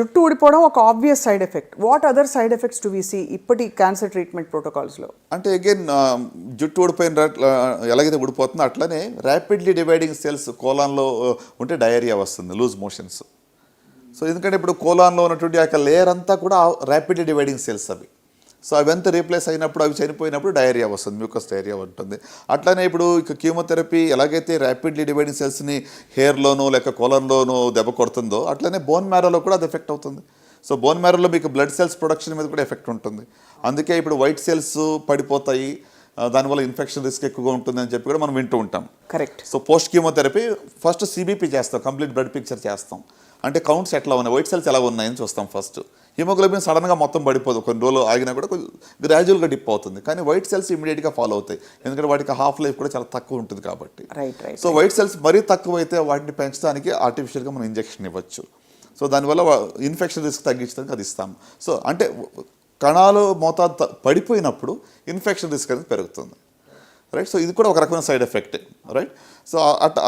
జుట్టు ఊడిపోవడం ఒక obvious side effect. What other side effects to we see ఇప్పటి క్యాన్సర్ ట్రీట్మెంట్ ప్రోటోకాల్స్లో? అంటే అగైన్ జుట్టు ఊడిపోయిన ఎలాగైతే ఊడిపోతుందో అట్లనే ర్యాపిడ్లీ డివైడింగ్ సెల్స్ కోలాన్లో ఉంటే డయేరియా వస్తుంది, లూజ్ మోషన్స్. సో ఎందుకంటే ఇప్పుడు కోలాన్లో ఉన్నటువంటి ఆ యొక్క లేయర్ అంతా కూడా ర్యాపిడ్లీ డివైడింగ్ సెల్స్ అవి. సో అవంతా రీప్లేస్ అయినప్పుడు అవి చనిపోయినప్పుడు డయేరియా వస్తుంది, మ్యూకస్ డయేరియా ఉంటుంది. అట్లానే ఇప్పుడు ఇక కీమోథెరపీ ఎలాగైతే ర్యాపిడ్లీ డివైడింగ్ సెల్స్ని హెయిర్లోనూ లేక కోలన్లోనూ దెబ్బ కొడుతుందో అట్లనే బోన్ మ్యారోలో కూడా అది ఎఫెక్ట్ అవుతుంది. సో బోన్ మ్యారోలో మీకు బ్లడ్ సెల్స్ ప్రొడక్షన్ మీద కూడా ఎఫెక్ట్ ఉంటుంది. అందుకే ఇప్పుడు వైట్ సెల్స్ పడిపోతాయి, దానివల్ల ఇన్ఫెక్షన్ రిస్క్ ఎక్కువగా ఉంటుంది అని చెప్పి కూడా మనం వింటూ ఉంటాం. Correct. So post chemotherapy first CBP చేస్తాం, కంప్లీట్ బ్లడ్ పిక్చర్ చేస్తాం. అంటే కౌంట్స్ ఎట్లా ఉన్నాయి, వైట్ సెల్స్ ఎలా ఉన్నాయని చూస్తాం ఫస్ట్. హిమోగ్లోబిన్ సడన్గా మొత్తం పడిపోదు, కొన్ని రోజులు ఆగినా కూడా గ్రాడ్యువల్గా డిప్ అవుతుంది. కానీ వైట్ సెల్స్ ఇమీడియట్గా ఫాలో అవుతాయి, ఎందుకంటే వాటికి హాఫ్ లైఫ్ కూడా చాలా తక్కువ ఉంటుంది కాబట్టి. సో వైట్ సెల్స్ మరీ తక్కువ అయితే వాటిని పెంచడానికి ఆర్టిఫిషియల్గా మనం ఇంజెక్షన్ ఇవ్వచ్చు. సో దానివల్ల ఇన్ఫెక్షన్ రిస్క్ తగ్గించడానికి అది ఇస్తాము. సో అంటే కణాలు మోతాదు పడిపోయినప్పుడు ఇన్ఫెక్షన్ రిస్క్ అనేది పెరుగుతుంది, రైట్. సో ఇది కూడా ఒక రకమైన సైడ్ ఎఫెక్ట్, రైట్. సో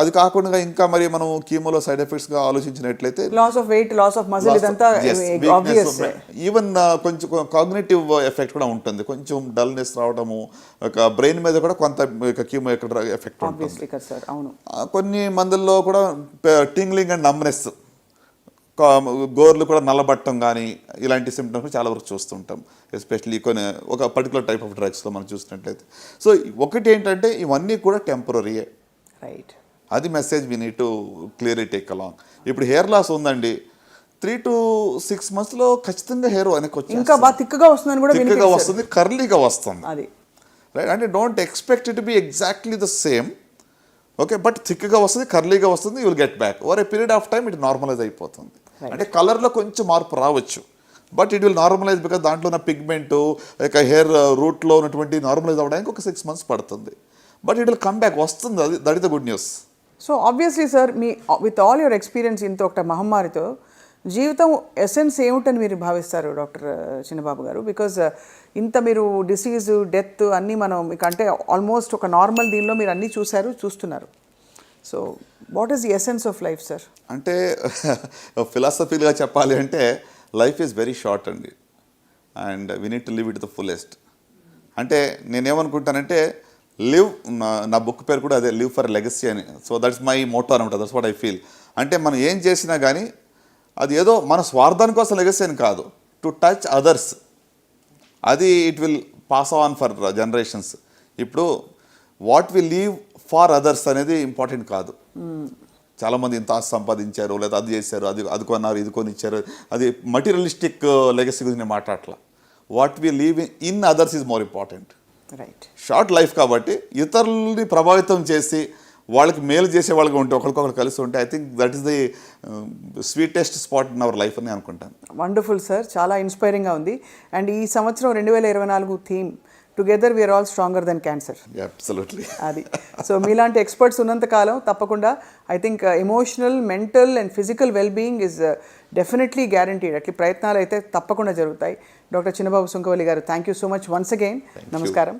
అది కాకుండా ఇంకా మరి మనం కీమోలో సైడ్ ఎఫెక్ట్స్గా ఆలోచించినట్లయితే loss of weight, loss of muscle, ఇదంతా ఆబ్వియస్. ఈవెన్ కొంచెం కాగ్నిటివ్ ఎఫెక్ట్ కూడా ఉంటుంది, కొంచెం డల్నెస్ రావడము, ఒక బ్రెయిన్ మీద కూడా కొంత కీమో ఎఫెక్ట్ ఉంటుంది. కొన్ని మందుల్లో కూడా టింగ్లింగ్ అండ్ నమ్నెస్, గోర్లు కూడా నల్లబట్టం కానీ ఇలాంటి సిమ్టమ్స్ చాలా వరకు చూస్తుంటాం, ఎస్పెషల్లీ కొన్ని ఒక పర్టికులర్ టైప్ ఆఫ్ డ్రగ్స్లో మనం చూసినట్లయితే. సో ఒకటి ఏంటంటే ఇవన్నీ కూడా టెంపరీయే, రైట్. అది message we need to clearly take along. ఇప్పుడు హెయిర్ లాస్ ఉందండి, 3 to 6 monthsలో ఖచ్చితంగా హెయిర్ వెనక్కి వచ్చి ఇంకా బాగా థిక్గా వస్తుందని కూడా థిక్గా వస్తుంది, కర్లీగా వస్తుంది, అది రైట్. అంటే don't expect it to be exactly the same, okay, but థిక్గా వస్తుంది, కర్లీగా వస్తుంది, you will get back over a period of time. It normalise అయిపోతుంది. అంటే కలర్లో కొంచెం మార్పు రావచ్చు, but it will normalise because దాంట్లో ఉన్న పిగ్మెంటు ఇక హెయిర్ రూట్లో ఉన్నటువంటి నార్మలైజ్ అవ్వడానికి ఒక 6 months పడుతుంది, but it will come back, వస్తుంది. అది that is the good news. So obviously sir, me with all your experience ఇంత ఒక మహమ్మారితో జీవితం ఎసెన్స్ ఏమిటని మీరు భావిస్తారు డాక్టర్ చిన్నబాబు గారు? బికాజ్ ఇంత మీరు డిసీజ్, డెత్ అన్నీ మనం మీకు అంటే ఆల్మోస్ట్ ఒక నార్మల్ దీనిలో మీరు అన్నీ చూస్తున్నారు. So what is the essence of life sir? అంటే ఫిలాసఫీగా చెప్పాలి అంటే లైఫ్ ఈజ్ వెరీ షార్ట్ అండి, and we need to live it the fullest. అంటే నేనేమనుకుంటానంటే లివ్, నా బుక్ పేరు కూడా అదే, లివ్ ఫర్ లెగసీ అని. సో దట్స్ మై మోటో అనమాట, దట్స్ వాట్ ఐ ఫీల్. అంటే మనం ఏం చేసినా కానీ అది ఏదో మన స్వార్థాని కోసం లెగసీ అని కాదు, టు టచ్ అదర్స్, అది it will pass on for generations. ఇప్పుడు what we leave for others అనేది ఇంపార్టెంట్ కాదు. చాలామంది ఇంత ఆస్తి సంపాదించారు, లేదా అది చేశారు, అది కొన్నారు, ఇది కొనిచ్చారు, అది మటీరియలిస్టిక్ లెగసీ గురించి నేను మాట్లాడట్లా. What we leave in others is more important, right. Short life కాబట్టి ఇతరులని ప్రభావితం చేసి వాళ్ళకి మేలు చేసే వాళ్ళకి ఉంటే, ఒకరికొకరు కలిసి ఉంటే, I think that is the sweetest spot in our life అని అనుకుంటాను. వండర్ఫుల్ సార్, చాలా ఇన్స్పైరింగ్గా ఉంది. అండ్ ఈ సంవత్సరం 2024 theme together we are all stronger than cancer. Absolutely. అది సో మీలాంటి ఎక్స్పర్ట్స్ ఉన్నంతకాలం తప్పకుండా I think emotional, mental and physical wellbeing is definitely guaranteed. అట్లా ప్రయత్నాలు అయితే తప్పకుండా జరుగుతాయి. డాక్టర్ చిన్నబాబు సుంకవల్లి గారు, thank you so much once again. నమస్కారం.